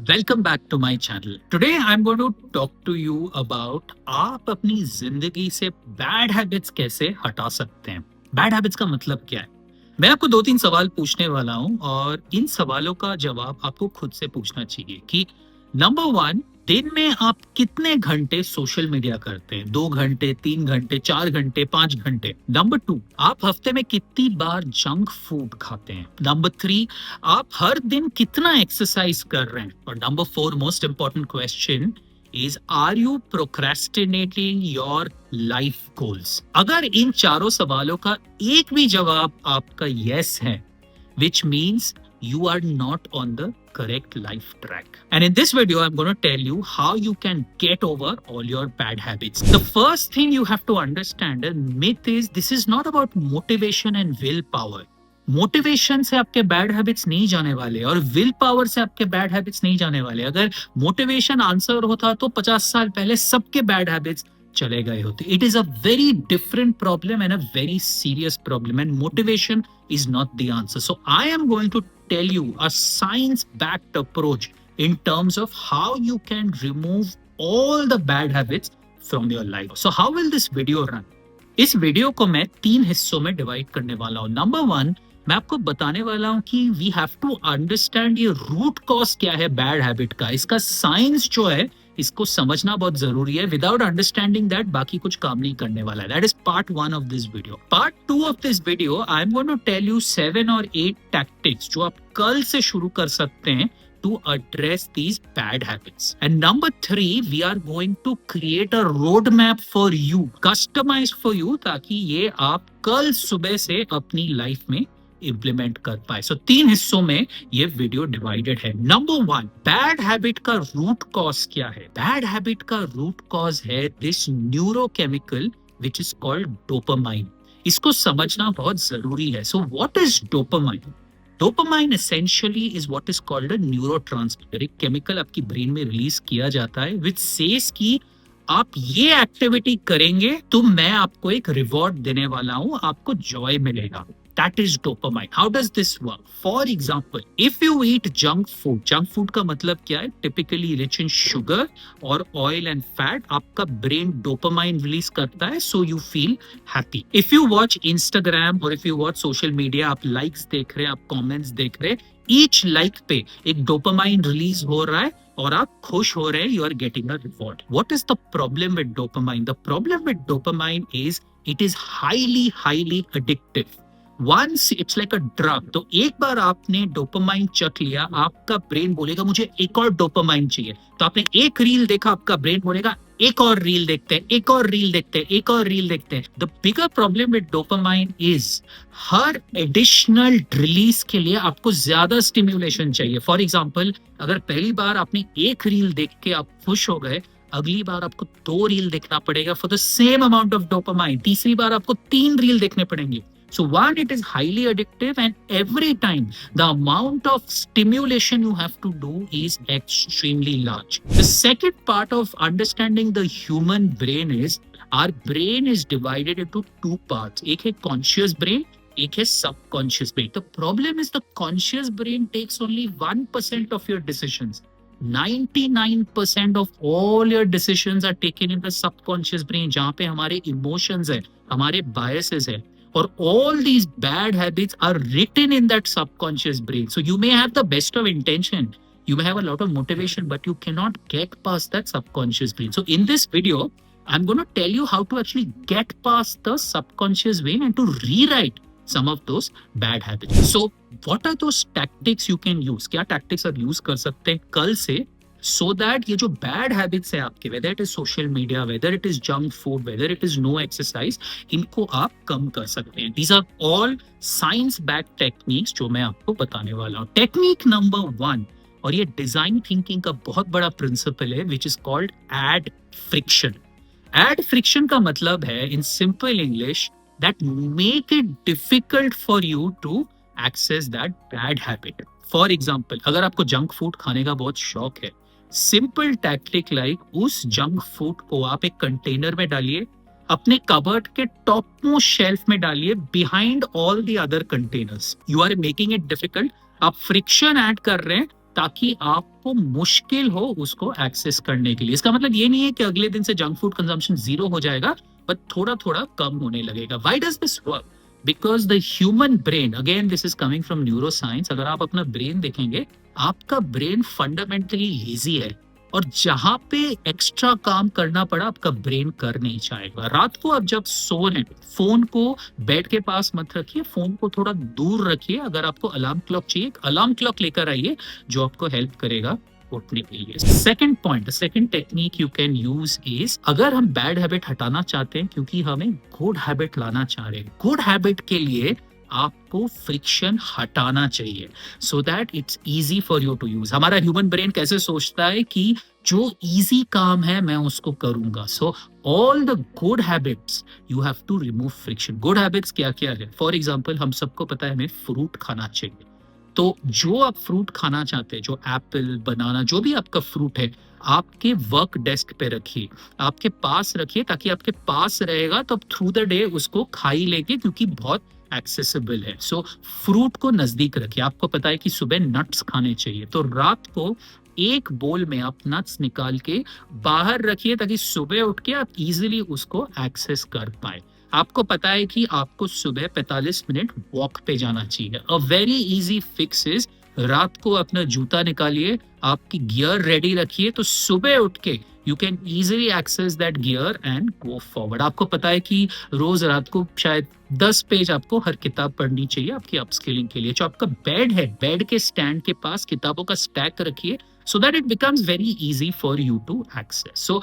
Welcome back to my channel. Today I am going to talk to you about आप अपनी जिंदगी से bad habits कैसे हटा सकते हैं। बैड हैबिट्स का मतलब क्या है? मैं आपको दो तीन सवाल पूछने वाला हूं और इन सवालों का जवाब आपको खुद से पूछना चाहिए कि नंबर वन, दिन में आप कितने घंटे सोशल मीडिया करते हैं? 2 घंटे, 3 घंटे, 4 घंटे, 5 घंटे? नंबर टू, आप हफ्ते में कितनी बार जंक फूड खाते हैं? नंबर थ्री, आप हर दिन कितना एक्सरसाइज कर रहे हैं? और number four, most important question is, are you procrastinating your life goals? अगर इन चारों सवालों का एक भी जवाब आपका यस है, which means you are not on the correct life track. And in this video, I'm going to tell you how you can get over all your bad habits. The first thing you have to understand, a myth is, this is not about motivation and willpower. Motivation से आपके bad habits नहीं जाने वाले और will power से आपके bad habits नहीं जाने वाले। अगर मोटिवेशन आंसर होता तो 50 साल पहले सबके बैड हैबिट्स चले गए होते। It is a very different problem and a very serious problem, and motivation is not the answer. So I am going to tell you a science-backed approach in terms of how you can remove all the bad habits from your life. So how will this video run? इस video को मैं 3 हिस्सों में divide करने वाला हूं। Number one, मैं आपको बताने वाला हूं कि वी हैव टू अंडरस्टैंड ये रूट कॉज क्या है बैड हैबिट का। इसका साइंस जो है, इसको समझना बहुत जरूरी है। विदाउट अंडरस्टैंडिंग दैट बाकी कुछ काम नहीं करने वाला है। That is part one of this video. Part two of this video, I am going to tell you 7 और 8 टैक्टिक्स जो आप कल से शुरू कर सकते हैं to address these bad habits. And number three, we are going to create a roadmap for you, customized for you, ताकि ये आप कल सुबह से अपनी लाइफ में इम्प्लीमेंट कर पाए। सो 3 हिस्सों में ये वीडियो डिवाइडेड है। नंबर वन, बैड हैबिट का रूट कॉज क्या है? बैड हैबिट का रूट कॉज है this neurochemical which is called dopamine. इसको समझना बहुत जरूरी है। So what is dopamine? Dopamine essentially is what is called a neurotransmitter. एक केमिकल आपकी ब्रेन में रिलीज किया जाता है which says कि आप ये एक्टिविटी करेंगे तो मैं आपको एक रिवॉर्ड देने वाला हूं, आपको जॉय मिलेगा। That is dopamine. How does this work? For example, if you eat junk food का मतलब क्या है? Typically rich in sugar or oil and fat, आपका brain dopamine release करता है, so you feel happy. If you watch Instagram or if you watch social media, आप likes देख रहे हैं, आप comments देख रहे हैं, each like पे एक dopamine release हो रहा है और आप खुश हो रहे हैं, you are getting a reward. What is the problem with dopamine? The problem with dopamine is it is highly addictive. Once it's like a drug. तो एक बार आपने डोपामाइन चख लिया, आपका ब्रेन बोलेगा मुझे एक और डोपामाइन चाहिए। तो आपने एक रील देखा, आपका ब्रेन बोलेगा एक और रील देखते हैं, एक और रील देखते हैं, एक और रील देखते हैं। The bigger problem with dopamine is her additional release के लिए आपको ज्यादा स्टिम्युलेशन चाहिए। फॉर एग्जाम्पल, अगर पहली बार आपने एक रील देख के आप खुश हो गए, अगली बार आपको 2 रील देखना पड़ेगा for the same amount of dopamine. तीसरी बार आपको 3 रील देखने पड़ेंगे। So one, it is highly addictive, and every time the amount of stimulation you have to do is extremely large. The second part of understanding the human brain is our brain is divided into 2 parts. एक है conscious brain, एक है subconscious brain. The problem is the conscious brain takes only 1% of your decisions. 99% of all your decisions are taken in the subconscious brain, जहाँ पे हमारे emotions है, हमारे biases है, or all these bad habits are written in that subconscious brain. So you may have the best of intention, you may have a lot of motivation, but you cannot get past that subconscious brain. So in this video, I'm going to tell you how to actually get past the subconscious brain and to rewrite some of those bad habits. So what are those tactics you can use? क्या tactics आप use कर सकते हैं कल से, so that ये जो bad habits है आपके, whether it is social media, whether it is junk food, whether it is no exercise, इनको आप कम कर सकते हैं। These are all science-backed techniques जो मैं आपको बताने वाला हूँ। टेक्निक नंबर 1, और ये डिजाइन थिंकिंग का बहुत बड़ा प्रिंसिपल है, which is called add friction. Add friction का मतलब है, in simple English, that make it difficult for you to access that bad habit. For example, अगर आपको जंक फूड खाने का बहुत शौक है, सिंपल टैक्टिक लाइक उस जंक फूड को आप एक कंटेनर में डालिए, अपने कबर्ड के टॉप मोस्ट शेल्फ में डालिए, behind all the other containers. You are making it difficult, आप फ्रिक्शन ऐड कर रहे हैं, ताकि आपको मुश्किल हो उसको एक्सेस करने के लिए। इसका मतलब ये नहीं है कि अगले दिन से जंक फूड कंजम्पशन जीरो हो जाएगा, बट थोड़ा थोड़ा कम होने लगेगा। Why does this work? Because the human brain, again this is coming from neuro science, अगर आप अपना ब्रेन देखेंगे, आपका ब्रेन फंडामेंटली लेजी है, और जहां पे एक्स्ट्रा काम करना पड़ा आपका ब्रेन कर नहीं चाहेगा। रात को आप जब सो रहे, फोन को बेड के पास मत रखिए, फोन को थोड़ा दूर रखिए। अगर आपको अलार्म क्लॉक चाहिए, एक अलार्म क्लॉक लेकर आइए जो आपको हेल्प करेगा उठने के लिए। Second point, second technique you can use is, अगर हम बैड हैबिट हटाना चाहते हैं क्योंकि हमें गुड हैबिट लाना चाह रहे हैं, गुड हैबिट के लिए आपको फ्रिक्शन हटाना चाहिए so that it's easy for you to use. हमारा ह्यूमन ब्रेन कैसे सोचता है कि जो इजी काम है मैं उसको करूंगा। So all the good habits you have to remove friction. Good habits क्या क्या है? फॉर एग्जाम्पल, हम सबको पता है हमें फ्रूट खाना चाहिए, तो जो आप फ्रूट खाना चाहते हैं, जो एप्पल, बनाना, जो भी आपका फ्रूट है, आपके वर्क डेस्क पे रखिए, आपके पास रखिए, ताकि आपके पास रहेगा तो आप थ्रू द डे उसको खा ही लेंगे क्योंकि बहुत एक्सेसिबल है। सो फ्रूट को नजदीक रखिए। आपको पता है कि सुबह नट्स खाने चाहिए, तो रात को एक बोल में आप नट्स निकाल के बाहर रखिए ताकि सुबह उठ के आप इजीली उसको एक्सेस कर पाए। आपको पता है कि आपको सुबह 45 मिनट वॉक पे जाना चाहिए। A very easy fix is, रात को अपना जूता निकालिए, आपकी गियर रेडी रखिए, तो सुबह उठ के you can easily access that gear and go forward. आपको पता है कि रोज रात को शायद 10 पेज आपको हर किताब पढ़नी चाहिए आपकी अपस्किलिंग के लिए। जो आपका बेड है, बेड के स्टैंड के पास किताबों का स्टैक रखिए so that it becomes very easy for you to access. So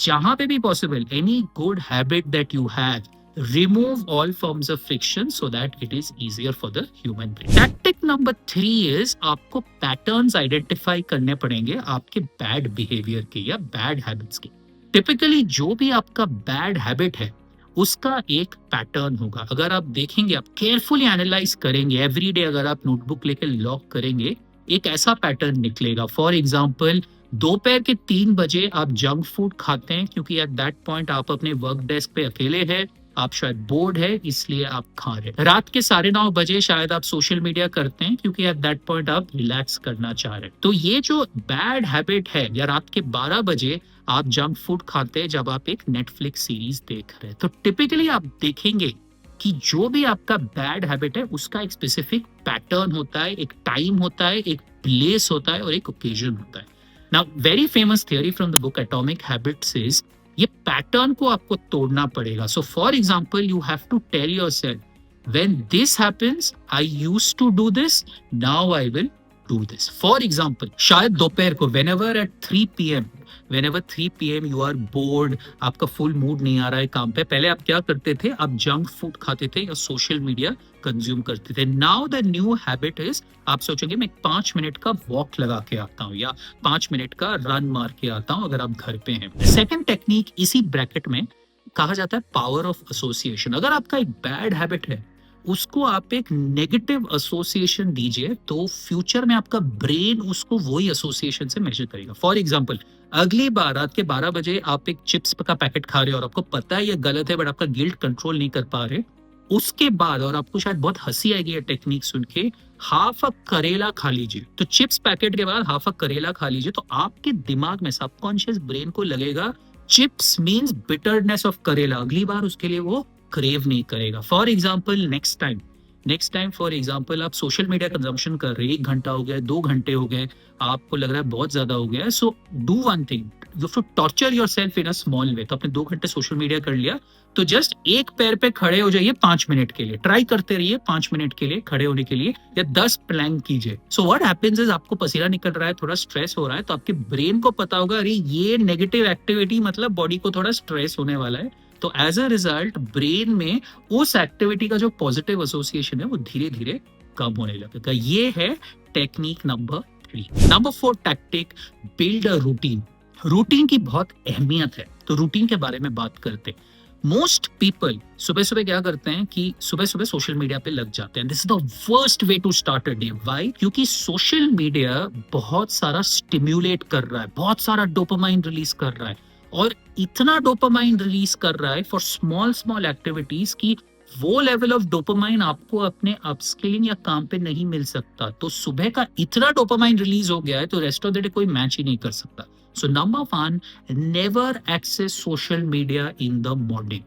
जहां पे भी possible, any good habit that you have, remove all forms of friction so that it is easier for the human brain. Tactic number 3 is, आपको patterns identify करने पड़ेंगे आपके bad behavior के या bad habits के। Typically जो भी आपका bad habit है उसका एक पैटर्न होगा। अगर आप देखेंगे, आप केयरफुली एनालाइज करेंगे, एवरीडे अगर आप नोटबुक लेके लॉक करेंगे, एक ऐसा पैटर्न निकलेगा। फॉर एग्जाम्पल, दोपहर के 3 बजे आप जंक फूड खाते हैं क्योंकि एट दैट पॉइंट आप अपने वर्क डेस्क पे अकेले हैं, आप शायद बोर्ड है इसलिए आप खा रहे हैं। रात के 9:30 बजे शायद आप सोशल मीडिया करते हैं क्योंकि एट दैट पॉइंट आप रिलैक्स करना चाह रहे हैं। तो ये जो बैड हैबिट है, या रात के 12 बजे आप जंक फूड खाते हैं जब आप एक नेटफ्लिक्स सीरीज देख रहे हैं, तो टिपिकली आप देखेंगे कि जो भी आपका बैड हैबिट है उसका एक स्पेसिफिक पैटर्न होता है, एक टाइम होता है, एक प्लेस होता है और एक ओकेजन होता है। Now very famous theory from the book Atomic Habits is, ये पैटर्न को आपको तोड़ना पड़ेगा। So for example, you have to tell yourself, when this happens I used to do this, now I will do this. For example, शायद दोपहर को whenever at 3 PM, whenever 3 PM you are bored, आपका full mood नहीं आ रहा है काम पे, पहले आप क्या करते थे? आप जंक फूड खाते थे या सोशल मीडिया कंज्यूम करते थे। Now the new habit is, आप सोचोगे मैं 5 मिनट का वॉक लगा के आता हूँ या 5 मिनट का रन मार के आता हूँ अगर आप घर पे हैं। सेकेंड टेक्निक इसी ब्रैकेट में कहा जाता है पावर ऑफ एसोसिएशन। अगर आपका एक बैड हैबिट है, उसको आप एक नेगेटिव एसोसिएशन दीजिए, तो फ्यूचर में आपका ब्रेन उसको वही एसोसिएशन से मेजर करेगा। फॉर एग्जांपल, अगली बार रात के 12 बजे आप एक चिप्स का पैकेट खा रहे हो और आपको पता है ये गलत है, बट आपका गिल्ट कंट्रोल नहीं कर पा रहे, उसके बाद, और आपको शायद बहुत हंसी आएगी ये टेक्निक सुन के, हाफ अ करेला खा लीजिए। तो चिप्स पैकेट के बाद हाफ अ करेला खा लीजिए, तो आपके दिमाग में, सबकॉन्शियस ब्रेन को लगेगा चिप्स मीन्स बिटरनेस ऑफ करेला, अगली बार उसके लिए वो क्रेव नहीं करेगा। For example, next time for example आप सोशल मीडिया कंजम्पशन कर रहे हैं, 1 घंटा हो गया, 2 घंटे हो गए, आपको लग रहा है बहुत ज्यादा हो गया है, so do one thing, you have to torture yourself in a small way. तो आपने 2 घंटे सोशल मीडिया कर लिया, तो जस्ट एक पैर पे खड़े हो जाइए 5 मिनट के लिए, ट्राई करते रहिए 5 मिनट के लिए खड़े होने के लिए, या 10 प्लैंक कीजिए। सो व्हाट हैपेंस इज, आपको पसीना निकल रहा है, थोड़ा स्ट्रेस हो रहा है, तो आपके ब्रेन को पता होगा अरे ये नेगेटिव एक्टिविटी मतलब बॉडी को थोड़ा स्ट्रेस होने वाला है, तो एज अ रिजल्ट ब्रेन में उस एक्टिविटी का जो पॉजिटिव एसोसिएशन है वो धीरे धीरे कम होने लगेगा। ये है technique number 3। Number 4 tactic, build a routine. Routine की बहुत अहमियत है, तो रूटीन के बारे में बात करते हैं। मोस्ट पीपल सुबह सुबह क्या करते हैं कि सुबह सुबह सोशल मीडिया पे लग जाते हैं। This is the worst way to start a day. Why? क्योंकि सोशल मीडिया बहुत सारा स्टिम्युलेट कर रहा है, बहुत सारा डोपामाइन रिलीज कर रहा है, और इतना डोपामाइन रिलीज कर रहा है फॉर स्मॉल एक्टिविटीज की वो लेवल ऑफ डोपामाइन आपको अपने अपस्किलिंग या काम पे नहीं मिल सकता। तो सुबह का इतना डोपामाइन रिलीज हो गया है तो रेस्ट ऑफ द डे कोई मैच ही नहीं कर सकता। So number one, never access social media in the morning.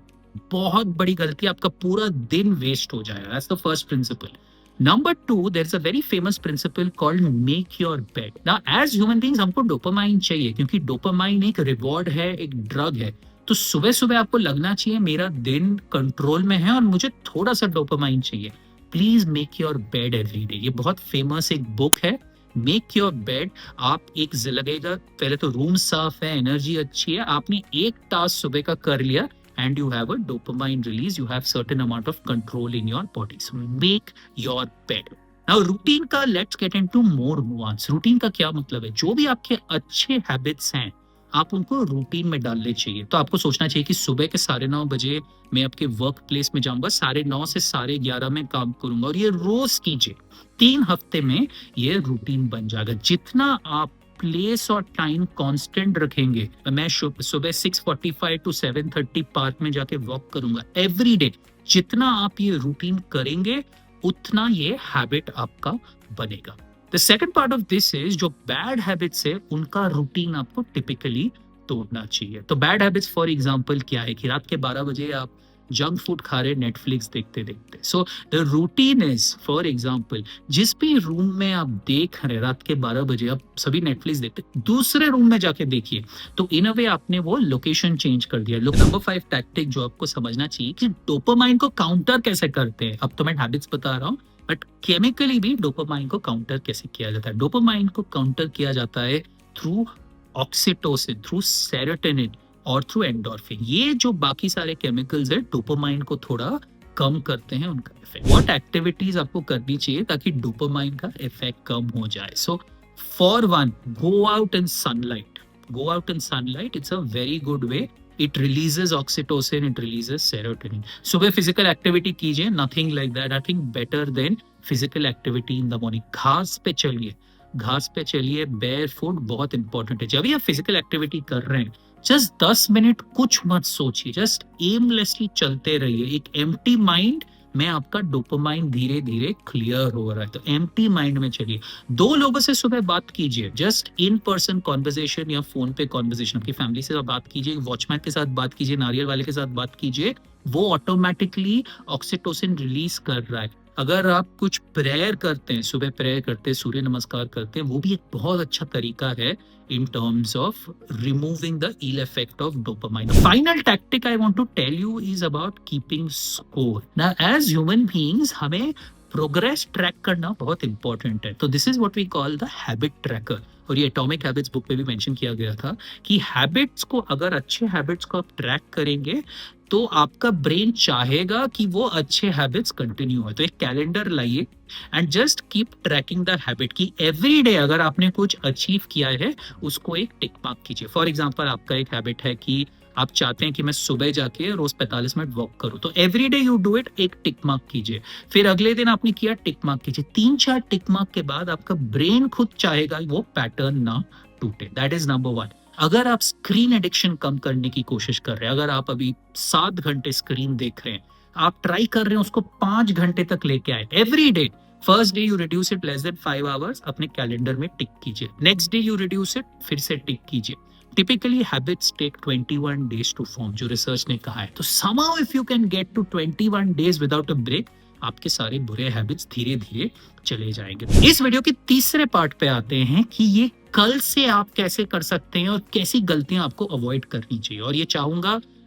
बहुत बड़ी गलती, आपका पूरा दिन वेस्ट हो जाएगा। That's the first principle. Number two, there's a very famous principle called make your bed. Now, as human beings, हमको डोपामाइन चाहिए क्योंकि डोपामाइन एक रिवॉर्ड है, एक ड्रग है। तो सुबह सुबह आपको लगना चाहिए मेरा दिन कंट्रोल में है और मुझे थोड़ा सा डोपामाइन चाहिए। Please make your bed every day. ये बहुत फेमस एक बुक है, मेक योर बेड। आप एक लगेगा पहले तो रूम साफ है, एनर्जी अच्छी है, आपने एक टास्क सुबह का कर लिया and you have a dopamine release, you have certain amount of control in your body. So make your bed. Now routine का let's get into more nuance. routine का क्या मतलब है? जो भी आपके अच्छे हैबिट्स हैं आप उनको रूटीन में डालने चाहिए। तो आपको सोचना चाहिए कि सुबह के 9:30 बजे मैं आपके वर्क प्लेस में जाऊंगा, 9:30 से 11:30 में काम करूंगा और ये रोज कीजिए। 3 हफ्ते में ये रूटीन बन जाएगा। जितना आप प्लेस और टाइम कांस्टेंट रखेंगे, मैं सुबह 6:45 टू 7:30 पार्क में जाके वॉक करूंगा एवरी डे, जितना आप ये रूटीन करेंगे उतना ये हैबिट आपका बनेगा। The second part of this is, जो बैड हैबिट्स है उनका रूटीन आपको टिपिकली तोड़ना चाहिए। तो बैड हैबिट्स फॉर एग्जांपल क्या है कि रात के 12 बजे आप जंक फूड खा रहे, नेटफ्लिक्स देखते देखते। So the routine is, for example, जिस भी रूम में आप देख रहे रात के 12 बजे आप सभी नेटफ्लिक्स देखते, दूसरे रूम में जाके देखिए। तो इन अ वे आपने वो लोकेशन चेंज कर दिया। लोग नंबर 5 टैक्टिक जो आपको समझना चाहिए कि डोपामाइन को काउंटर कैसे करते हैं। अब तो मैं हैबिट्स बता रहा हूँ, बट केमिकली भी डोपामाइन को काउंटर कैसे किया जाता है। डोपामाइन को काउंटर किया जाता है थ्रू ऑक्सीटोसिन, थ्रू सेरोटोनिन और थ्रू एंडोर्फिन। ये जो बाकी सारे केमिकल्स है डोपामाइन को थोड़ा कम करते हैं उनका इफेक्ट। व्हाट एक्टिविटीज आपको करनी चाहिए ताकि डोपामाइन का इफेक्ट कम हो जाए? So for one, go out in sunlight. Go out in sunlight, it's a very good way. It releases oxytocin, it releases serotonin. सुबह फिजिकल एक्टिविटी कीजिए, nothing like that, nothing better than physical activity in the morning. घास पे चलिए, घास पे चलिए, bear foot बहुत important है। जब भी आप फिजिकल एक्टिविटी कर रहे हैं जस्ट 10 मिनट कुछ मत सोचिए, जस्ट एमलेसली चलते रहिए। एक एम्प्टी माइंड में आपका डोपामाइन धीरे धीरे क्लियर हो रहा है। तो एम्प्टी माइंड में चलिए। 2 लोगों से सुबह बात कीजिए, जस्ट इन पर्सन कॉन्वर्सेशन या फोन पे कॉन्वर्सेशन। आपकी फैमिली से बात कीजिए, वॉचमैन के साथ बात कीजिए, नारियल वाले के साथ बात कीजिए। वो ऑटोमेटिकली ऑक्सीटोसिन रिलीज कर रहा है। अगर आप कुछ प्रेयर करते हैं, सुबह प्रेयर करते हैं, सूर्य नमस्कार करते हैं, वो भी एक बहुत अच्छा तरीका है in terms of removing the ill effect of dopamine. The final tactic I want to tell you is about keeping score. Now, as human beings, हमें प्रोग्रेस ट्रैक करना बहुत इंपॉर्टेंट है। तो this is what we call the habit tracker. और ये atomic habits book में भी mention किया गया था कि हैबिट्स को, अगर अच्छे हैबिट्स को आप ट्रैक करेंगे तो आपका ब्रेन चाहेगा कि वो अच्छे हैबिट्स कंटिन्यू हो। तो एक कैलेंडर लाइए and just keep tracking the habit की एवरी डे अगर आपने कुछ अचीव किया है उसको एक टिक मार्क कीजिए। फॉर एग्जांपल, आपका एक हैबिट है कि आप चाहते हैं कि मैं सुबह जाके रोज 45 मिनट वॉक करूं, तो every day you do it, एक टिक मार्क कीजिए। फिर अगले दिन आपने किया, टिक मार्क कीजिए। 3-4 टिक मार्क के बाद आपका ब्रेन खुद चाहेगा वो पैटर्न ना टूटे। That is number 1। अगर आप स्क्रीन एडिक्शन कम करने की कोशिश कर रहे हैं, अगर आप अभी 7 घंटे स्क्रीन देख रहे हैं, आप ट्राई कर रहे हैं उसको 5 घंटे तक लेके आए every day. First day you reduce it less than 5 hours, अपने कैलेंडर में टिक कीजिए। Next day you reduce it, फिर से टिक कीजिए। Typically habits take 21 days to form, जो रिसर्च ने कहा है। तो somehow if you can get to 21 days without a break, आपके सारे बुरे हैबिट्स धीरे धीरे चले जाएंगे। इस वीडियो के तीसरे पार्ट पे आते हैं कि ये कल से आप कैसे कर सकते हैं और कैसी गलतियां आपको अवॉइड करनी चाहिए। और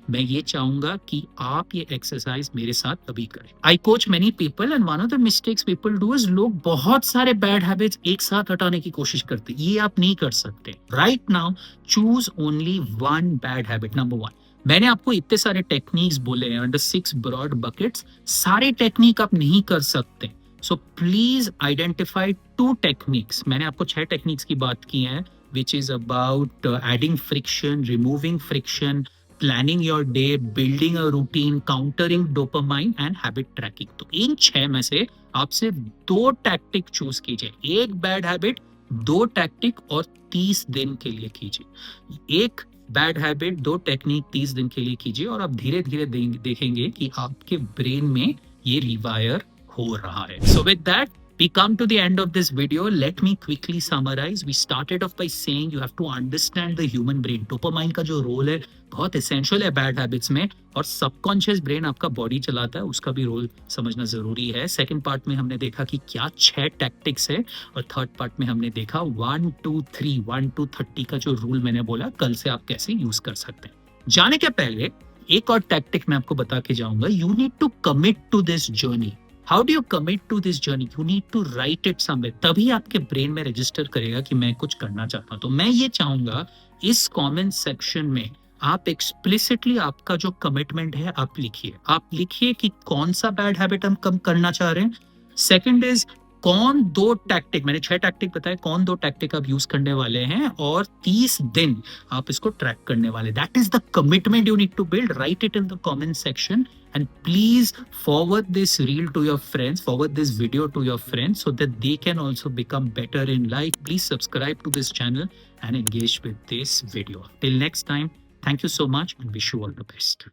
मैं ये चाहूंगा कि आप ये एक्सरसाइज मेरे साथ अभी करें। आई coach many people and one of the mistakes people do is, लोग बहुत सारे बैड हैबिट्स एक साथ हटाने की कोशिश करते हैं। ये आप नहीं कर सकते। Right now choose only one bad habit. Number 1, मैंने आपको इतने सारे टेक्निक्स बोले हैं अंडर 6 ब्रॉड बकेट्स, सारे टेक्निक आप नहीं कर सकते। So please identify 2 techniques. मैंने आपको 6 टेक्निक्स की बात की है, which is about adding friction, removing friction, planning your day, building a routine, countering dopamine and habit tracking. तो इन 6 में से आप सिर्फ 2 टैक्टिक चूज कीजिए। एक बैड हैबिट, 2 टैक्टिक और 30 दिन के लिए कीजिए। एक बैड हैबिट 2 टेक्निक 30 दिन के लिए कीजिए और आप धीरे-धीरे देखेंगे कि आपके ब्रेन में ये रिवायर हो रहा है. So with that, we come to the end of this video. Let me quickly summarize. We started off by saying you have to understand the human brain. Dopamine का जो रोल है बहुत essential है bad habits में, और subconscious brain आपका body चलाता है, उसका भी रोल समझना जरूरी है. सेकंड पार्ट में हमने देखा कि क्या 6 टैक्टिक्स है, और थर्ड पार्ट में हमने देखा 1 2 3 1 2 30 का जो रूल मैंने बोला कल से आप कैसे यूज कर सकते हैं. जाने के पहले एक और टैक्टिक मैं आपको बता के जाऊंगा. You need to commit to this journey. How do you commit to this journey? You need to write it somewhere. तभी आपके ब्रेन में रजिस्टर करेगा कि मैं कुछ करना चाहता हूं. तो मैं ये चाहूंगा इस कमेंट सेक्शन में आप एक्सप्लिसिटली आपका जो कमिटमेंट है आप लिखिए. आप लिखिए कि कौन सा बैड हैबिट हम कम करना चाह रहे हैं. सेकंड इज कौन 2 टैक्टिक, मैंने 6 टैक्टिक बताए, कौन 2 टैक्टिक आप यूज करने वाले हैं, और 30 दिन आप इसको ट्रैक करने वाले. That is the commitment you need to build. Write it in the comment section and please forward this reel to your friends, forward this video to your friends so that they can also become better in life. Please subscribe to this channel and engage with this video. Till next time, thank you so much and wish you all the best.